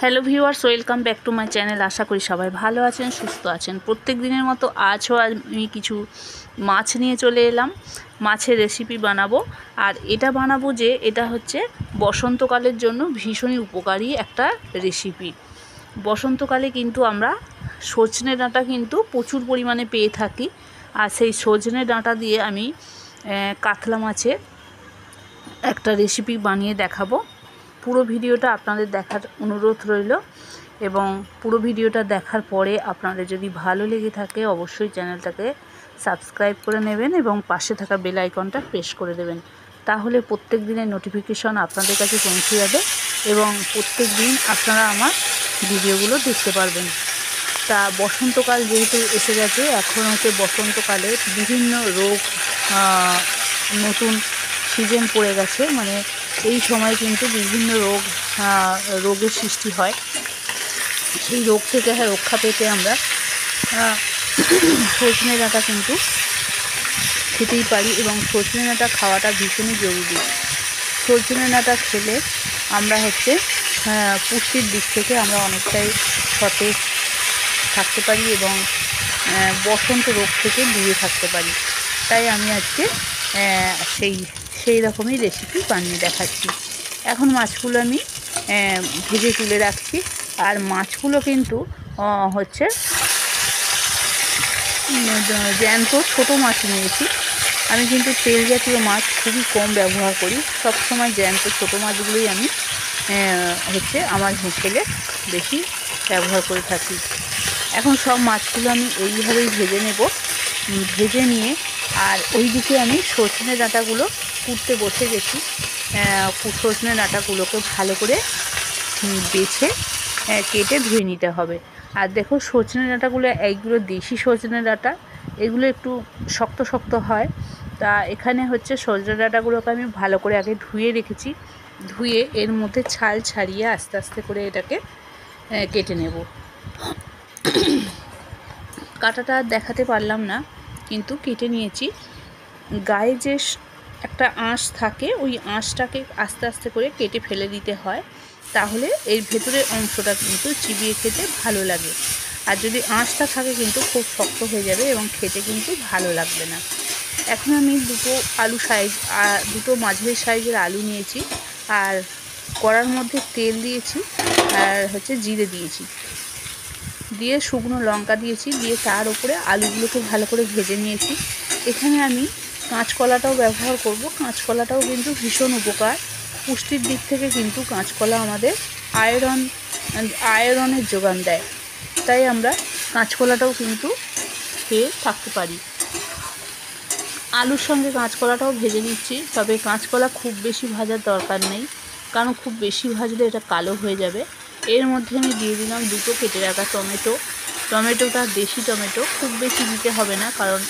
Hello viewers, welcome back to my channel. আশা করি সবাই ভালো আছেন, সুস্থ আছেন। প্রত্যেক দিনের মতো আজও আমি কিছু মাছ নিয়ে চলে এলাম। মাছের রেসিপি বানাবো। আর এটা বানাবো যে এটা হচ্ছে বসন্তকালের জন্য ভীষণই উপকারী একটা রেসিপি। বসন্তকালে কিন্তু আমরা সজনে ডাঁটা কিন্তু প্রচুর পরিমাণে পেয়ে থাকি। আর সেই সজনে ডাঁটা দিয়ে আমি কাতলা মাছের একটা রেসিপি বানিয়ে দেখাবো। পুরো ভিডিওটা আপনাদের দেখার অনুরোধ রইল এবং পুরো ভিডিওটা দেখার পরে আপনাদের যদি ভালো লেগে থাকে অবশ্যই চ্যানেলটাকে সাবস্ক্রাইব করে নেবেন এবং পাশে থাকা বেল আইকনটা প্রেস করে দেবেন। তাহলে প্রত্যেক দিনের নোটিফিকেশন আপনাদের কাছে পৌঁছে যাবে এবং প্রত্যেক দিন আপনারা আমার ভিডিওগুলো দেখতে পারবেন। তা বসন্তকাল যেহেতু এসে গেছে, এখন হচ্ছে বসন্তকালে বিভিন্ন রোগ, নতুন সিজন পড়ে গেছে, মানে এই সময় কিন্তু বিভিন্ন রোগের সৃষ্টি হয়। সেই রোগ থেকে রক্ষা পেতে আমরা সজনে ডাঁটা কিন্তু খেতেই পারি এবং সজনে ডাঁটা খাওয়াটা ভীষণই জরুরি। সজনে ডাঁটা খেলে আমরা পুষ্টির দিক থেকে আমরা অনেকটাই সতেজ থাকতে পারি এবং বসন্ত রোগ থেকে দূরে থাকতে পারি। তাই আমি আজকে সেই রকমই রেসিপি বানিয়ে দেখাচ্ছি। এখন মাছগুলো আমি ভেজে তুলে রাখছি। আর মাছগুলো কিন্তু জ্যান্ত ছোটো মাছ নিয়েছি। আমি কিন্তু তেল জাতীয় মাছ খুবই কম ব্যবহার করি। সব সময় জ্যান্ত ছোটো মাছগুলোই আমি আমার হোটেলে বেশি ব্যবহার করে থাকি। এখন সব মাছগুলো আমি এইভাবেই ভেজে নেব। ভেজে নিয়ে আর ওইদিকে আমি সজনে ডাঁটাগুলো কুটতে বসে গেছি। সজনে ডাঁটাগুলোকে ভালো করে বেছে কেটে ধুয়ে নিতে হবে। আর দেখো, সজনে ডাঁটাগুলো এইগুলো দেশি সজনে ডাঁটা, এগুলো একটু শক্ত শক্ত হয়। তা এখানে সজনে ডাঁটাগুলোকে আমি ভালো করে আগে ধুয়ে রেখেছি। ধুয়ে এর মধ্যে ছাল ছাড়িয়ে আস্তে আস্তে করে এটাকে কেটে নেব। কাটাটা দেখাতে পারলাম না, কিন্তু কেটে নিয়েছি। গায়ে যে একটা আঁশ থাকে, ওই আঁশটাকে আস্তে আস্তে করে কেটে ফেলে দিতে হয়, তাহলে এর ভেতরের অংশটা কিন্তু চিবিয়ে খেতে ভালো লাগে। আর যদি আঁশটা থাকে কিন্তু খুব শক্ত হয়ে যাবে এবং খেতে কিন্তু ভালো লাগবে না। এখন আমি দুটো মাঝারি সাইজের আলু নিয়েছি। আর কড়ার মধ্যে তেল দিয়েছি আর জিরে দিয়েছি, দিয়ে শুকনো লঙ্কা দিয়েছি, দিয়ে তার উপরে আলুগুলোকে ভালো করে ভেজে নিয়েছি। এখানে আমি কাঁচকলাটাও ব্যবহার করব। কাঁচকলাটাও কিন্তু ভীষণ উপকার। পুষ্টির দিক থেকে কিন্তু কাঁচকলা আমাদের আয়রনের যোগান দেয়। তাই আমরা কাঁচকলাটাও কিন্তু খেয়ে থাকতে পারি। আলুর সঙ্গে কাঁচকলাটাও ভেজে নিচ্ছি। তবে কাঁচকলা খুব বেশি ভাজার দরকার নেই, কারণ খুব বেশি ভাজলে এটা কালো হয়ে যাবে। এর মধ্যে আমি দিয়ে দিলাম দুটো কেটে রাখা টমেটোটা দেশি টমেটো, খুব বেশি দিতে হবে না, কারণ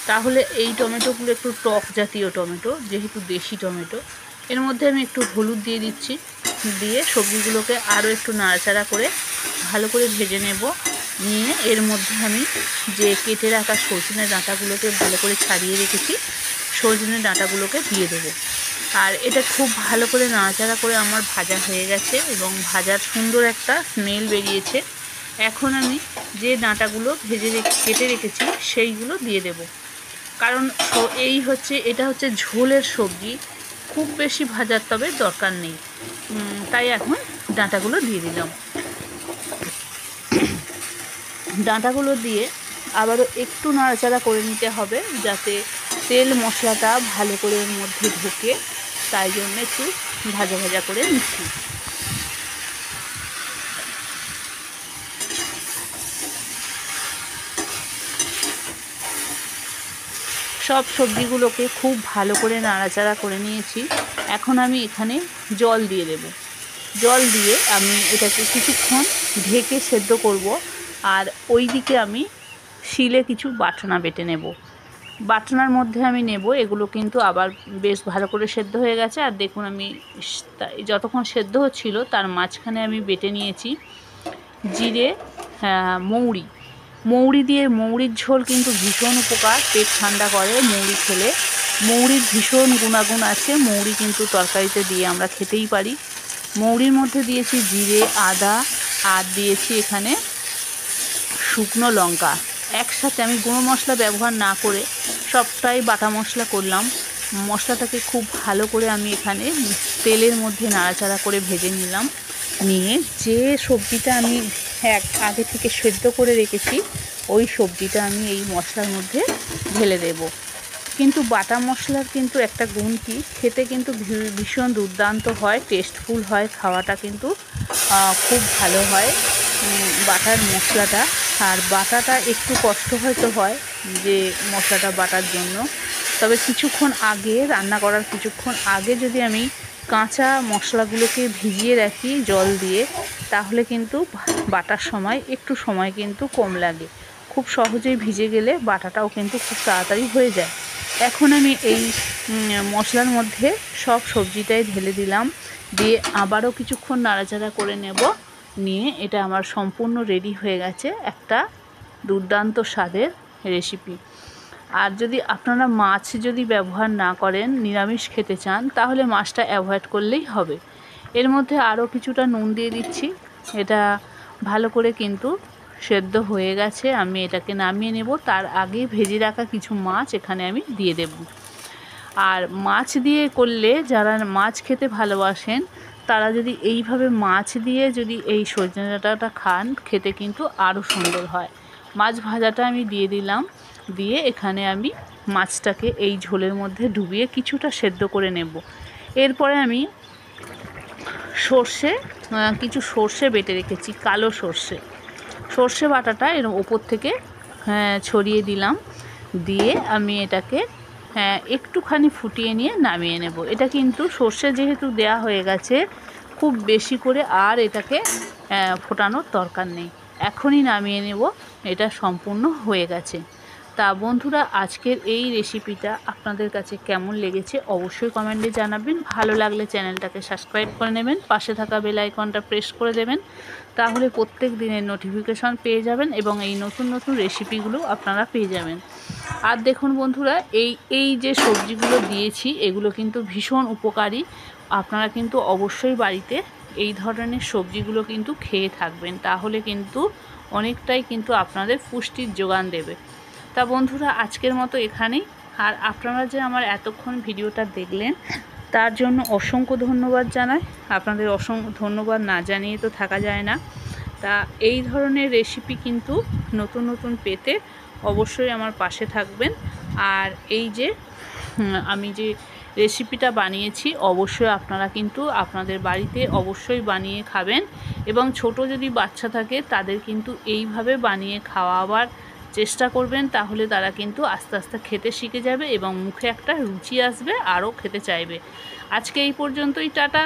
তাহলে এই টমেটোগুলো একটু টক জাতীয় টমেটো, যেহেতু দেশি টমেটো। এর মধ্যে আমি একটু হলুদ দিয়ে দিচ্ছি। দিয়ে সবজিগুলোকে আরও একটু নাড়াচাড়া করে ভালো করে ভেজে নেব। নিয়ে এর মধ্যে আমি যে কেটে রাখা সজনে ডাঁটাগুলোকে ভালো করে ছাড়িয়ে রেখেছি, সজনে ডাঁটাগুলোকে দিয়ে দেবো। আর এটা খুব ভালো করে নাড়াচাড়া করে আমার ভাজা হয়ে গেছে এবং ভাজার সুন্দর একটা স্মেল বেরিয়েছে। এখন আমি যে ডাঁটাগুলো কেটে রেখেছি সেইগুলো দিয়ে দেব, কারণ এটা ঝোলের সবজি, খুব বেশি ভাজার তবে দরকার নেই। তাই এখন ডাঁটাগুলো দিয়ে দিলাম। ডাঁটাগুলো দিয়ে আবারও একটু নাড়াচাড়া করে নিতে হবে, যাতে তেল মশলাটা ভালো করে এর মধ্যে ঢোকে। তাই জন্য একটু ভাজা ভাজা করে নিচ্ছি। সব সবজিগুলোকে খুব ভালো করে নাড়াচাড়া করে নিয়েছি। এখন আমি এখানে জল দিয়ে দেব। জল দিয়ে আমি এটাকে কিছুক্ষণ ঢেকে সেদ্ধ করব। আর ওই দিকে আমি শিলে কিছু বাটনা বেটে নেব। বাটনার মধ্যে আমি নেব, এগুলো কিন্তু আবার বেশ ভালো করে সেদ্ধ হয়ে গেছে। আর দেখুন, আমি যতক্ষণ সেদ্ধ হচ্ছিল তার মাঝখানে আমি বেটে নিয়েছি জিরে, মৌরি দিয়ে। মৌরির ঝোল কিন্তু ভীষণ উপকার, পেট ঠান্ডা করে মৌরি খেলে। মৌরির ভীষণ গুণাগুণ আছে। মৌরি কিন্তু তরকারিতে দিয়ে আমরা খেতেই পারি। মৌরির মধ্যে দিয়েছি জিরে, আদা, আর দিয়েছি এখানে শুকনো লঙ্কা। একসাথে আমি গুঁড়ো মশলা ব্যবহার না করে সবটাই বাটা মশলা করলাম। মশলাটাকে খুব ভালো করে আমি এখানে তেলের মধ্যে নাড়াচাড়া করে ভেজে নিলাম। নিয়ে যে সবজিটা আমি আগে থেকে সেদ্ধ করে রেখেছি ওই সবজিটা আমি এই মশলার মধ্যে ঢেলে দেব। কিন্তু বাটা মশলার কিন্তু একটা গুণ কি, খেতে কিন্তু ভীষণ দুর্দান্ত হয়, টেস্টফুল হয়, খাওয়াটা কিন্তু খুব ভালো হয় বাটার মশলাটা। আর বাটাটা একটু কষ্ট হয়তো হয় যে মশলাটা বাটার জন্য, তবে কিছুক্ষণ আগে রান্না করার কিছুক্ষণ আগে যদি আমি কাঁচা মশলাগুলোকে ভিজিয়ে রাখি জল দিয়ে, তাহলে কিন্তু বাটার সময় একটু সময় কিন্তু কম লাগে। খুব সহজেই ভিজে গেলে বাটাটাও কিন্তু খুব তাড়াতাড়ি হয়ে যায়। এখন আমি এই মশলার মধ্যে সব সবজিটাই ঢেলে দিলাম, দিয়ে আবারও কিছুক্ষণ নাড়াচাড়া করে নেব। নিয়ে এটা আমার সম্পূর্ণ রেডি হয়ে গেছে একটা দুর্দান্ত স্বাদের রেসিপি। আর যদি আপনারা মাছ যদি ব্যবহার না করেন, নিরামিষ খেতে চান, তাহলে মাছটা অ্যাভয়েড করলেই হবে। এর মধ্যে আরও কিছুটা নুন দিয়ে দিচ্ছি। এটা ভালো করে কিন্তু সেদ্ধ হয়ে গেছে, আমি এটাকে নামিয়ে নেব। তার আগে ভেজে রাখা কিছু মাছ এখানে আমি দিয়ে দেব। আর মাছ দিয়ে করলে যারা মাছ খেতে ভালোবাসেন তারা যদি এইভাবে মাছ দিয়ে যদি এই সজনে ডাঁটাটা খান, খেতে কিন্তু আরও সুন্দর হয়। মাছ ভাজাটা আমি দিয়ে দিলাম, দিয়ে এখানে আমি মাছটাকে এই ঝোলের মধ্যে ডুবিয়ে কিছুটা সেদ্ধ করে নেব। এরপরে আমি কিছু সর্ষে বেটে রেখেছি, কালো সর্ষে বাটাটা এর ওপর থেকে ছড়িয়ে দিলাম। দিয়ে আমি এটাকে একটুখানি ফুটিয়ে নিয়ে নামিয়ে নেব। এটা কিন্তু সর্ষে যেহেতু দেয়া হয়ে গেছে, খুব বেশি করে আর এটাকে ফোটানোর দরকার নেই, এখনই নামিয়ে নেব, এটা সম্পূর্ণ হয়ে গেছে। তা বন্ধুরা, আজকের এই রেসিপিটা আপনাদের কাছে কেমন লেগেছে অবশ্যই কমেন্টে জানাবেন। ভালো লাগলে চ্যানেলটাকে সাবস্ক্রাইব করে নেবেন, পাশে থাকা বেল আইকনটা প্রেস করে দেবেন, তাহলে প্রত্যেক দিনের নোটিফিকেশন পেয়ে যাবেন এবং এই নতুন নতুন রেসিপিগুলো আপনারা পেয়ে যাবেন। আর দেখুন বন্ধুরা, এই যে সবজিগুলো দিয়েছি এগুলো কিন্তু ভীষণ উপকারী। আপনারা কিন্তু অবশ্যই বাড়িতে এই ধরনের সবজিগুলো কিন্তু খেয়ে থাকবেন, তাহলে কিন্তু অনেকটাই কিন্তু আপনাদের পুষ্টির যোগান দেবে। তা বন্ধুরা, আজকের মতো এখানেই। আর আপনারা যে আমার এতক্ষণ ভিডিওটা দেখলেন তার জন্য অসংখ্য ধন্যবাদ জানাই। আপনাদের অসংখ্য ধন্যবাদ না জানিয়ে তো থাকা যায় না। তা এই ধরনের রেসিপি কিন্তু নতুন নতুন পেতে অবশ্যই আমার পাশে থাকবেন। আর এই যে আমি যে রেসিপিটা বানিয়েছি অবশ্যই আপনারা কিন্তু আপনাদের বাড়িতে অবশ্যই বানিয়ে খাবেন, এবং ছোট যদি বাচ্চা থাকে তাদের কিন্তু এইভাবে বানিয়ে খাওয়াবার চেষ্টা করবেন, তাহলে তারা কিন্তু আস্তে আস্তে খেতে শিখে যাবে এবং মুখে একটা রুচি আসবে, আরও খেতে চাইবে। আজকে এই পর্যন্তই, টাটা।